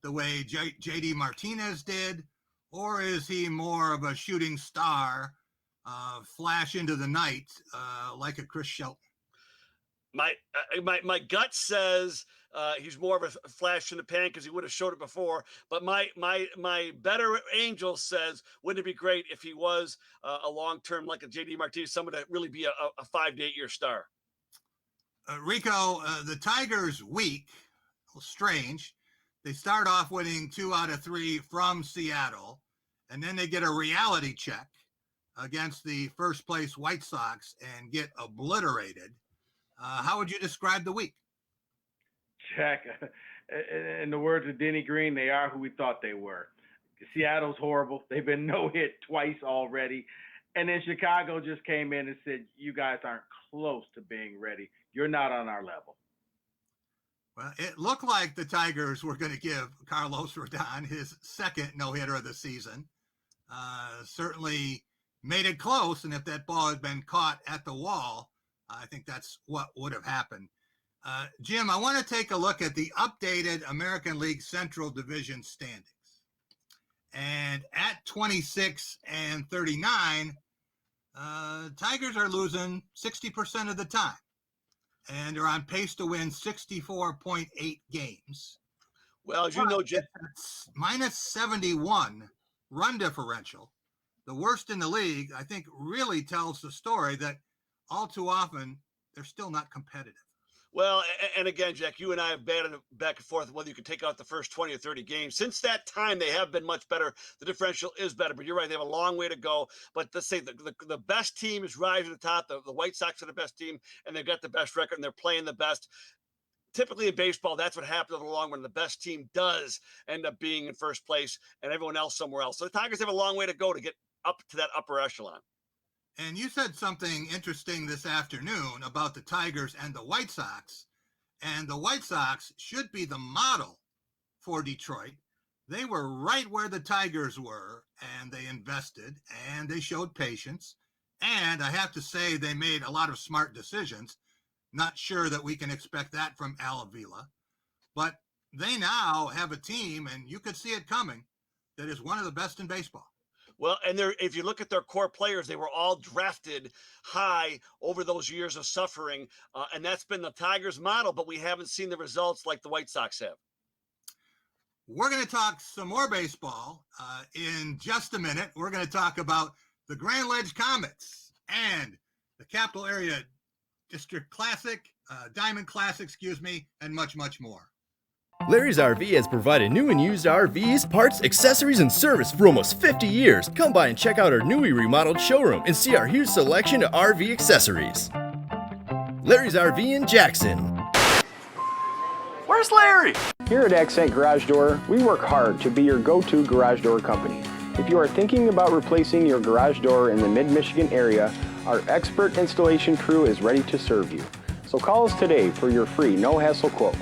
the way J.D. Martinez did, or is he more of a shooting star, flash into the night like a Chris Shelton? My gut says he's more of a flash in the pan because he would have showed it before. But my better angel says, wouldn't it be great if he was a long-term like a J.D. Martinez, someone to really be a 5 to 8 year star? Rico, the Tigers' week, strange. They start off winning 2 out of 3 from Seattle, and then they get a reality check against the first place White Sox and get obliterated. How would you describe the week? Jack, in the words of Denny Green, they are who we thought they were. Seattle's horrible. They've been no-hit twice already. And then Chicago just came in and said, you guys aren't close to being ready. You're not on our level. Well, it looked like the Tigers were going to give Carlos Rodon his second no-hitter of the season. Certainly made it close, and if that ball had been caught at the wall, I think that's what would have happened. Jim, I want to take a look at the updated American League Central Division standings. And at 26-39, Tigers are losing 60% of the time. And they're on pace to win 64.8 games. Well, as you know, Jim, minus 71 run differential, the worst in the league, I think really tells the story that all too often they're still not competitive. Well, and again, Jack, you and I have batted back and forth whether you could take out the first 20 or 30 games. Since that time, they have been much better. The differential is better, but you're right. They have a long way to go. But let's say the best team is rising to the top. The White Sox are the best team, and they've got the best record, and they're playing the best. Typically in baseball, that's what happens over the long run. The best team does end up being in first place, and everyone else somewhere else. So the Tigers have a long way to go to get up to that upper echelon. And you said something interesting this afternoon about the Tigers and the White Sox. And the White Sox should be the model for Detroit. They were right where the Tigers were, and they invested, and they showed patience. And I have to say, they made a lot of smart decisions. Not sure that we can expect that from Al Avila. But they now have a team, and you could see it coming, that is one of the best in baseball. Well, and if you look at their core players, they were all drafted high over those years of suffering, and that's been the Tigers' model, but we haven't seen the results like the White Sox have. We're going to talk some more baseball in just a minute. We're going to talk about the Grand Ledge Comets and the Capital Area District Classic, Diamond Classic, and much, much more. Larry's RV has provided new and used RVs, parts, accessories, and service for almost 50 years. Come by and check out our newly remodeled showroom and see our huge selection of RV accessories. Larry's RV in Jackson. Where's Larry? Here at Accent Garage Door, we work hard to be your go-to garage door company. If you are thinking about replacing your garage door in the mid-Michigan area, our expert installation crew is ready to serve you. So call us today for your free no-hassle quote.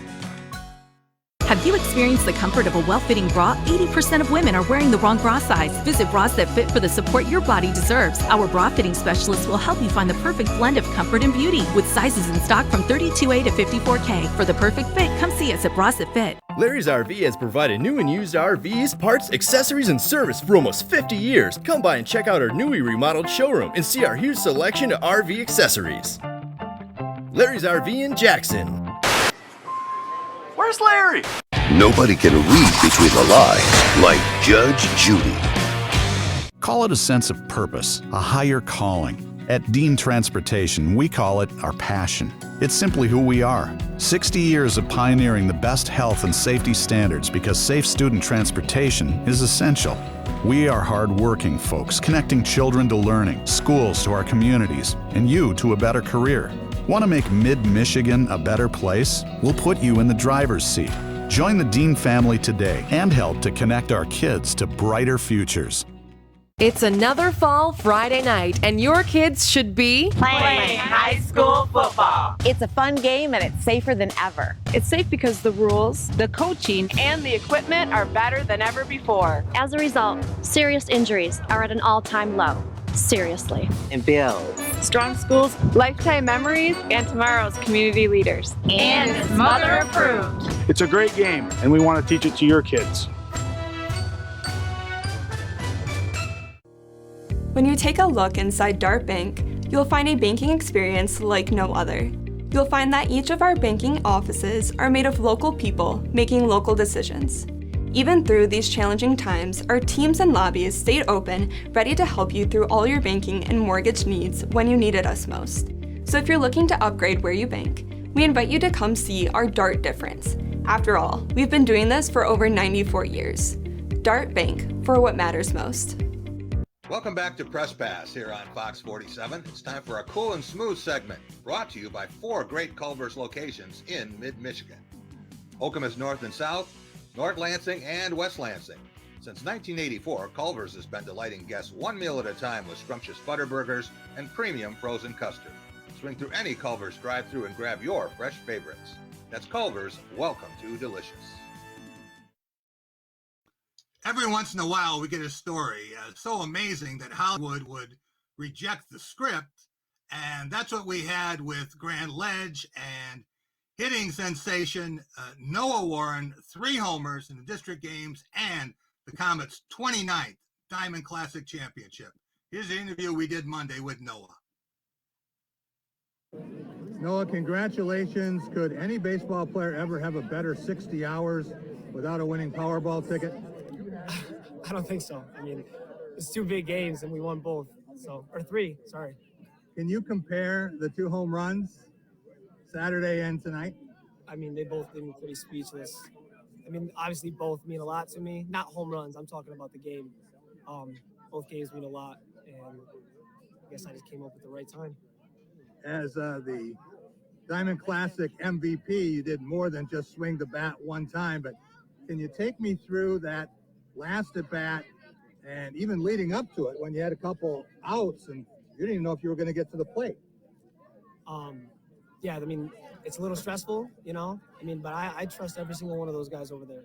Have you experienced the comfort of a well-fitting bra? 80% of women are wearing the wrong bra size. Visit Bras That Fit for the support your body deserves. Our bra fitting specialists will help you find the perfect blend of comfort and beauty with sizes in stock from 32A to 54K. For the perfect fit, come see us at Bras That Fit. Larry's RV has provided new and used RVs, parts, accessories, and service for almost 50 years. Come by and check out our newly remodeled showroom and see our huge selection of RV accessories. Larry's RV in Jackson. Where's Larry? Nobody can read between the lines like Judge Judy. Call it a sense of purpose, a higher calling. At Dean Transportation, we call it our passion. It's simply who we are. 60 years of pioneering the best health and safety standards because safe student transportation is essential. We are hard-working folks, connecting children to learning, schools to our communities, and you to a better career. Want to make mid-Michigan a better place? We'll put you in the driver's seat. Join the Dean family today and help to connect our kids to brighter futures. It's another fall Friday night, and your kids should be playing high school football. It's a fun game, and it's safer than ever. It's safe because the rules, the coaching, and the equipment are better than ever before. As a result, serious injuries are at an all-time low. Seriously. And builds strong schools, lifetime memories, and tomorrow's community leaders. And it's mother approved. It's a great game, and we want to teach it to your kids. When you take a look inside Dart Bank, you'll find a banking experience like no other. You'll find that each of our banking offices are made of local people making local decisions. Even through these challenging times, our teams and lobbies stayed open, ready to help you through all your banking and mortgage needs when you needed us most. So if you're looking to upgrade where you bank, we invite you to come see our Dart difference. After all, we've been doing this for over 94 years. Dart Bank, for what matters most. Welcome back to Press Pass here on Fox 47. It's time for a cool and smooth segment brought to you by 4 great Culver's locations in mid-Michigan. Okemos North and South, North Lansing, and West Lansing. Since 1984, Culver's has been delighting guests one meal at a time with scrumptious butter burgers and premium frozen custard. Swing through any Culver's drive-thru and grab your fresh favorites. That's Culver's. Welcome to delicious. Every once in a while, we get a story so amazing that Hollywood would reject the script, and that's what we had with Grand Ledge and hitting sensation Noah Warren, 3 homers in the district games and the Comets' 29th Diamond Classic Championship. Here's the interview we did Monday with Noah. Noah, congratulations. Could any baseball player ever have a better 60 hours without a winning Powerball ticket? I don't think so. I mean, it's 2 big games and we won both. Or 3, sorry. Can you compare the 2 home runs, Saturday and tonight? I mean, they both leave me pretty speechless. I mean, obviously both mean a lot to me. Not home runs, I'm talking about the game. Both games mean a lot, and I guess I just came up with the right time. As the Diamond Classic MVP, you did more than just swing the bat one time, but can you take me through that last at bat and even leading up to it when you had a couple outs and you didn't even know if you were going to get to the plate? Yeah, I mean, it's a little stressful, you know? I mean, but I trust every single one of those guys over there.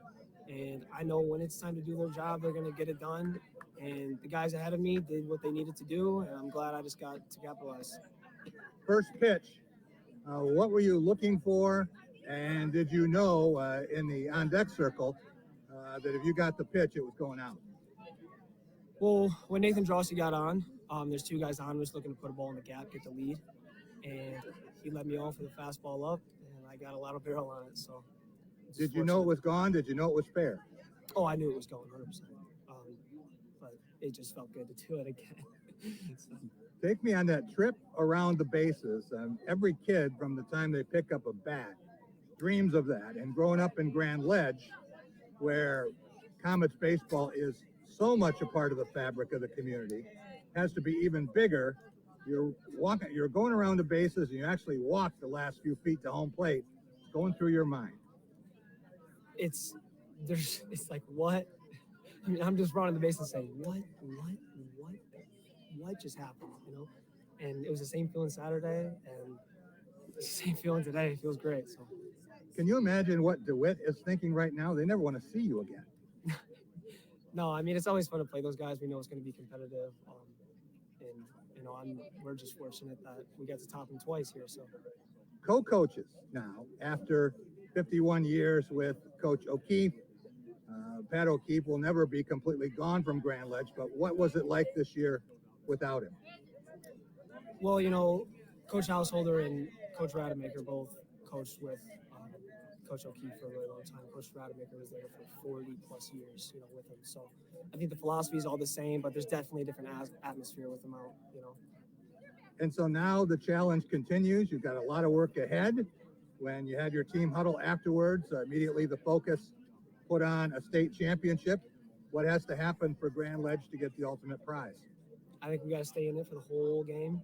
And I know when it's time to do their job, they're going to get it done. And the guys ahead of me did what they needed to do, and I'm glad I just got to capitalize. First pitch, what were you looking for? And did you know in the on-deck circle that if you got the pitch, it was going out? Well, when Nathan Drossi got on, there's 2 guys on just looking to put a ball in the gap, get the lead. And he let me off with a fastball up, and I got a lot of barrel on it. So, did you know it was gone? Did you know it was fair? Oh, I knew it was going 100%. But it just felt good to do it again. So. Take me on that trip around the bases. Every kid from the time they pick up a bat dreams of that. And growing up in Grand Ledge, where Comets baseball is so much a part of the fabric of the community, has to be even bigger. You're going around the bases and you actually walk the last few feet to home plate. It's going through your mind. it's like, what? I mean, I'm just running the base and saying, what just happened, you know? And it was the same feeling Saturday, and it's the same feeling today. It feels great. So, can you imagine what DeWitt is thinking right now? They never want to see you again. No, I mean, it's always fun to play those guys. We know it's going to be competitive, and you know, we're just fortunate that we got to top them twice here. So, co-coaches now after 51 years with Coach O'Keefe. Pat O'Keefe will never be completely gone from Grand Ledge, but what was it like this year without him? Well, you know, Coach Householder and Coach Rademacher both coached with Coach O'Keefe for a really long time. Coach Rademacher was there for 40 plus years, you know, with him. So I think the philosophy is all the same, but there's definitely a different atmosphere with him out, you know. And so now the challenge continues. You've got a lot of work ahead. When you had your team huddle afterwards, immediately the focus put on a state championship. What has to happen for Grand Ledge to get the ultimate prize? I think we got to stay in it for the whole game.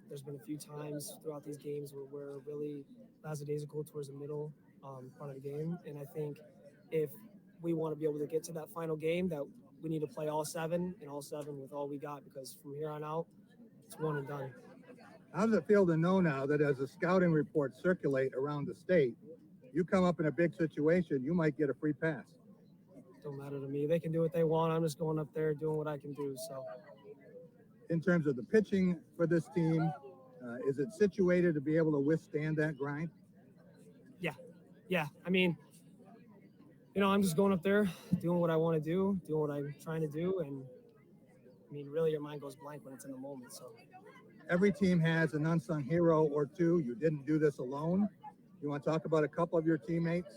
There's been a few times throughout these games where we're really lackadaisical towards the middle part of the game. And I think if we want to be able to get to that final game, that we need to play all seven with all we got, because from here on out, it's one and done. How does it feel to know now that as the scouting reports circulate around the state, you come up in a big situation, you might get a free pass? Don't matter to me. They can do what they want. I'm just going up there doing what I can do. So, in terms of the pitching for this team, is it situated to be able to withstand that grind? Yeah. I mean, you know, I'm just going up there, doing what I want to do, doing what I'm trying to do. And I mean, really your mind goes blank when it's in the moment. So every team has an unsung hero or two. You didn't do this alone. You want to talk about a couple of your teammates?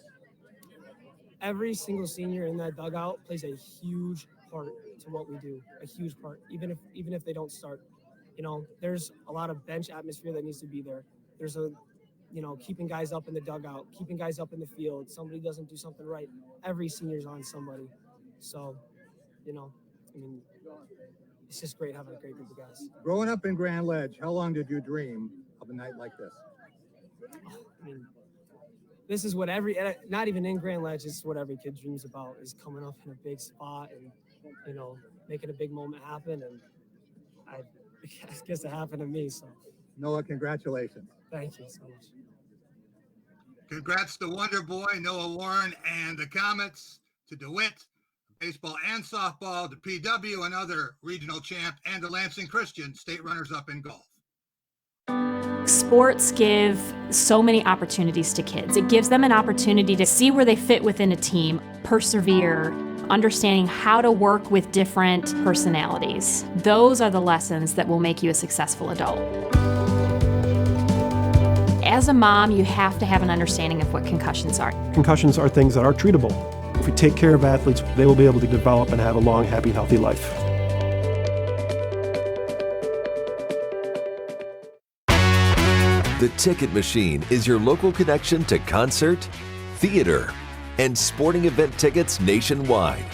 Every single senior in that dugout plays a huge part to what we do, a huge part, even if they don't start. You know, there's a lot of bench atmosphere that needs to be there. There's keeping guys up in the dugout, keeping guys up in the field. Somebody doesn't do something right, every senior's on somebody. So, you know, I mean, it's just great having a great group of guys. Growing up in Grand Ledge, how long did you dream of a night like this? I mean, this is what not even in Grand Ledge, this is what every kid dreams about, is coming up in a big spot and, you know, making a big moment happen. And I guess it happened to me. So, Noah, congratulations. Thank you so much. Congrats to Wonder Boy, Noah Warren, and the Comets, to DeWitt, baseball and softball, to PW, another regional champ, and to Lansing Christian, state runners-up in golf. Sports give so many opportunities to kids. It gives them an opportunity to see where they fit within a team, persevere, understanding how to work with different personalities. Those are the lessons that will make you a successful adult. As a mom, you have to have an understanding of what concussions are. Concussions are things that are treatable. If we take care of athletes, they will be able to develop and have a long, happy, healthy life. The Ticket Machine is your local connection to concert, theater, and sporting event tickets nationwide.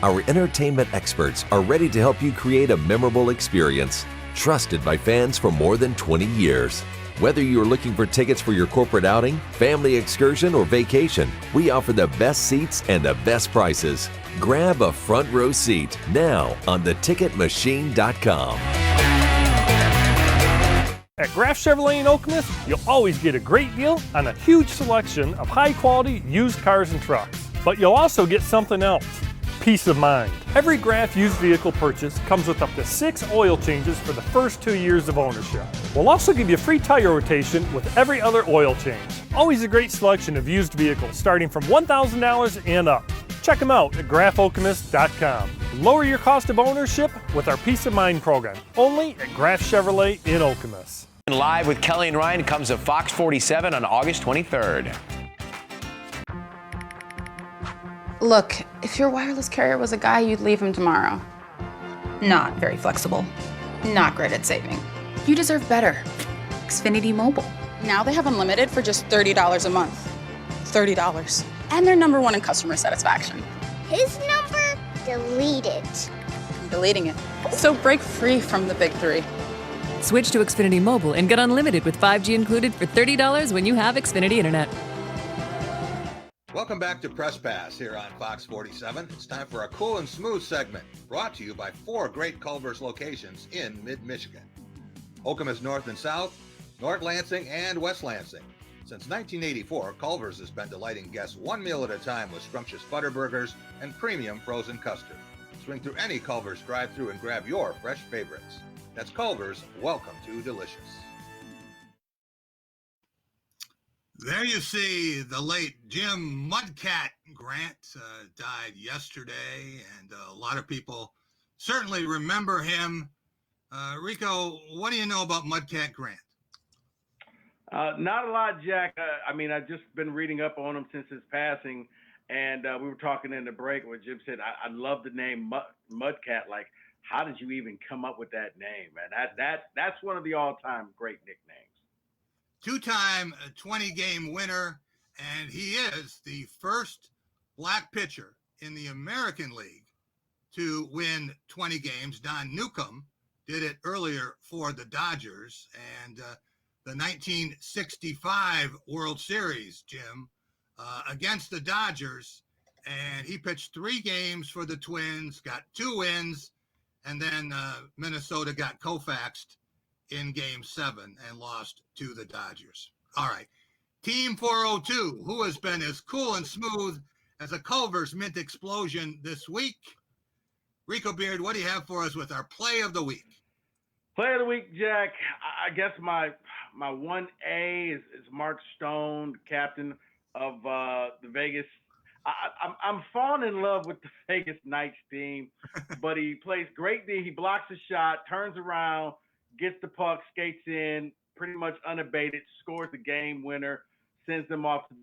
Our entertainment experts are ready to help you create a memorable experience, trusted by fans for more than 20 years. Whether you're looking for tickets for your corporate outing, family excursion, or vacation, we offer the best seats and the best prices. Grab a front row seat now on theticketmachine.com. At Graff Chevrolet in Okemos, you'll always get a great deal on a huge selection of high-quality used cars and trucks. But you'll also get something else: peace of mind. Every Graff used vehicle purchase comes with up to 6 oil changes for the first 2 years of ownership. We'll also give you free tire rotation with every other oil change. Always a great selection of used vehicles starting from $1,000 and up. Check them out at graffokemos.com. Lower your cost of ownership with our Peace of Mind program, only at Graff Chevrolet in Okemos. Live with Kelly and Ryan comes to Fox 47 on August 23rd. Look, if your wireless carrier was a guy, you'd leave him tomorrow. Not very flexible. Not great at saving. You deserve better. Xfinity Mobile. Now they have unlimited for just $30 a month. $30. And they're #1 in customer satisfaction. His number deleted. I'm deleting it. So break free from the big three. Switch to Xfinity Mobile and get unlimited with 5G included for $30 when you have Xfinity Internet. Welcome back to Press Pass here on Fox 47. It's time for a cool and smooth segment brought to you by 4 great Culver's locations in mid-Michigan. Okemos North and South, North Lansing, and West Lansing. Since 1984, Culver's has been delighting guests one meal at a time with scrumptious butter burgers and premium frozen custard. Swing through any Culver's drive-thru and grab your fresh favorites. That's Culver's. Welcome to delicious. There you see the late Jim Mudcat Grant died yesterday, and a lot of people certainly remember him. Rico, what do you know about Mudcat Grant? Not a lot, Jack. I've just been reading up on him since his passing, and we were talking in the break where Jim said, I love the name Mudcat. Like, how did you even come up with that name, man? That's one of the all-time great nicknames. 2-time 20-game winner, and he is the first black pitcher in the American League to win 20 games. Don Newcomb did it earlier for the Dodgers, and the 1965 World Series, Jim, against the Dodgers, and he pitched 3 games for the Twins, got 2 wins, and then Minnesota got Koufaxed in Game 7 and lost to the Dodgers. All right. Team 402, who has been as cool and smooth as a Culver's mint explosion this week? Rico Beard, what do you have for us with our play of the week? Play of the week, Jack. I guess my 1A is Mark Stone, captain of the Vegas. I'm falling in love with the Vegas Knights team, but he plays great D. He blocks a shot, turns around, gets the puck, skates in, pretty much unabated, scores the game winner, sends them off to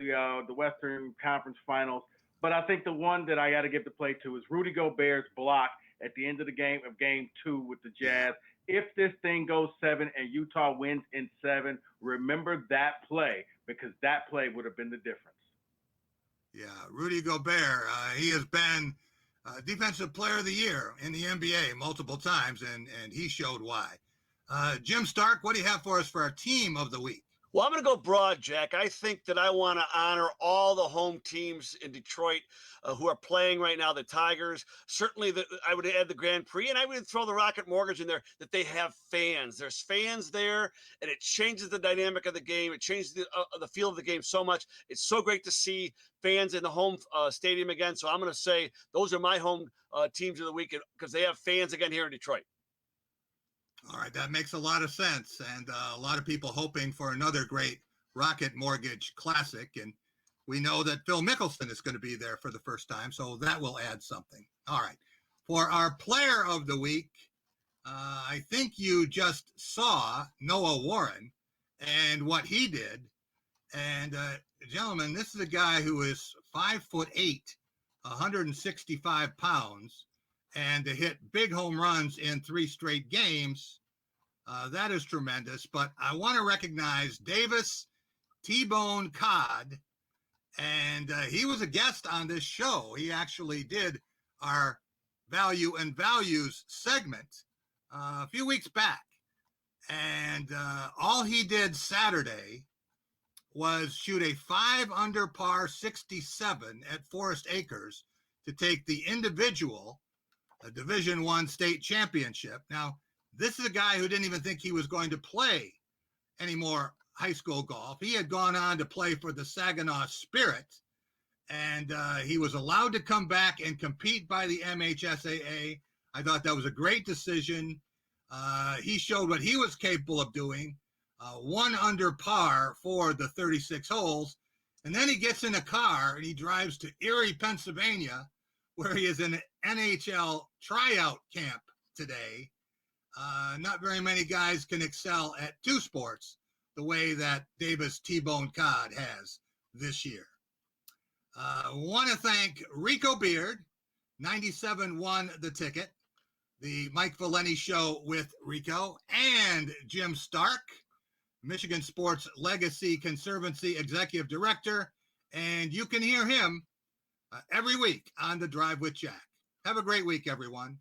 the Western Conference Finals. But I think the one that I got to give the play to is Rudy Gobert's block at the end of the game of Game 2 with the Jazz. If this thing goes 7 and Utah wins in 7, remember that play, because that play would have been the difference. Yeah, Rudy Gobert, he has been Defensive Player of the Year in the NBA multiple times, and he showed why. Jim Stark, what do you have for us for our team of the week? Well, I'm going to go broad, Jack. I think that I want to honor all the home teams in Detroit who are playing right now, the Tigers. Certainly, I would add the Grand Prix, and I would throw the Rocket Mortgage in there, that they have fans. There's fans there, and it changes the dynamic of the game. It changes the feel of the game so much. It's so great to see fans in the home stadium again. So I'm going to say those are my home teams of the week because they have fans again here in Detroit. All right, that makes a lot of sense, and a lot of people hoping for another great Rocket Mortgage Classic, and we know that Phil Mickelson is going to be there for the first time, so that will add something. All right, for our player of the week, I think you just saw Noah Warren and what he did, and gentlemen, this is a guy who is 5'8", 165 pounds, and to hit big home runs in 3 straight games, that is tremendous. But I want to recognize Davis T-Bone Codd, and he was a guest on this show. He actually did our Value and Values segment a few weeks back, and all he did Saturday was shoot a 5 under par 67 at Forest Acres to take the individual a Division I state championship. Now, this is a guy who didn't even think he was going to play any more high school golf. He had gone on to play for the Saginaw Spirit, and he was allowed to come back and compete by the MHSAA. I thought that was a great decision. He showed what he was capable of doing, 1 under par for the 36 holes. And then he gets in a car and he drives to Erie, Pennsylvania, where he is in an NHL tryout camp today. Not very many guys can excel at 2 sports the way that Davis T-Bone Codd has this year. Want to thank Rico Beard, 97 won the ticket, the Mike Valeni Show with Rico, and Jim Stark, Michigan Sports Legacy Conservancy Executive Director, and you can hear him every week on The Drive with Jack. Have a great week, everyone.